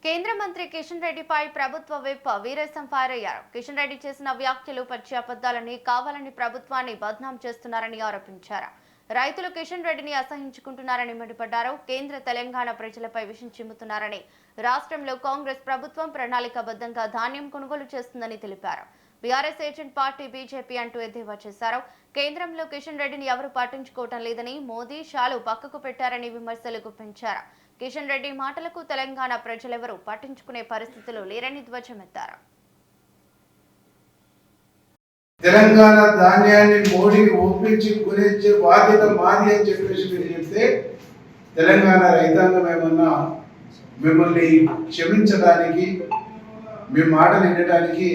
కేంద్ర మంత్రి కిషన్ రెడ్డిపై ప్రభుత్వ విప్ వీరేశం ఫైర్ అయ్యారు. కిషన్ రెడ్డి చేసిన వ్యాఖ్యలు పచ్చి అబద్దాలని, కావాలని ప్రభుత్వాన్ని బద్నాం చేస్తున్నారని ఆరోపించారు. రైతులు కిషన్ రెడ్డిని అసహించుకుంటున్నారని మండిపడ్డారు. కేంద్ర తెలంగాణ ప్రజలపై విషం చిమ్ముతున్నారని, రాష్ట్రంలో కాంగ్రెస్ ప్రభుత్వం ప్రణాళికాబద్ధంగా ధాన్యం కొనుగోలు చేస్తుందని తెలిపారు. బీఆర్ఎస్ ఏజెంట్ పార్టీ బీజేపీ అంటూ ఎద్దేవా చేశారు. కేంద్రంలో కిషన్ రెడ్డిని ఎవరు పట్టించుకోవటం లేదని, మోదీ షాలు పక్కకు పెట్టారని విమర్శలు గుప్పించారు. కిషన్ రెడ్డి మాటలకు తెలంగాణ ప్రజలెవరూ పట్టించుకునే పరిస్థితులు లేరని ధ్వజమెత్తారు. తెలంగాణ ధాన్యాన్ని మోడీని ఒప్పించి కొనిచ్చే బాధ్యత మాది అని చెప్పేసి మీరు చెప్తే తెలంగాణ రైతాంగం ఏమన్నా మిమ్మల్ని క్షమించడానికి, మీ మాటలు వినడానికి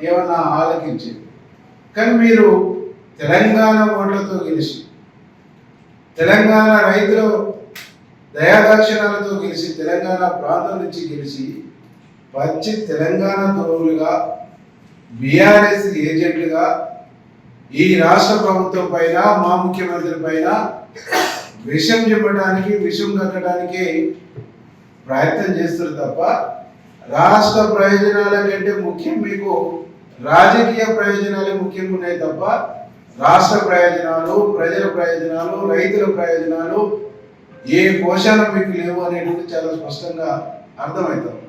ఏమన్నా ఆలకించింది. కానీ మీరు తెలంగాణ ఓట్లతో గెలిచి, తెలంగాణ రైతుల దయాదాక్షిణాలతో గెలిచి, తెలంగాణ ప్రాంతం నుంచి గెలిచి, పచ్చి తెలంగాణ ద్రోహులుగా, బీఆర్ఎస్ ఏజెంట్లుగా ఈ రాష్ట్ర ప్రభుత్వం పైన, మా ముఖ్యమంత్రి పైన విషం చెప్పడానికి, విషం కట్టడానికి ప్రయత్నం చేస్తారు తప్ప రాష్ట్ర ప్రయోజనాల కంటే ముఖ్యం మీకు రాజకీయ ప్రయోజనాలు ముఖ్యంగా ఉన్నాయి తప్ప రాష్ట్ర ప్రయోజనాలు, ప్రజల ప్రయోజనాలు, రైతుల ప్రయోజనాలు ఏ పోషణ మీకు లేవు అనేది చాలా స్పష్టంగా అర్థమవుతుంది.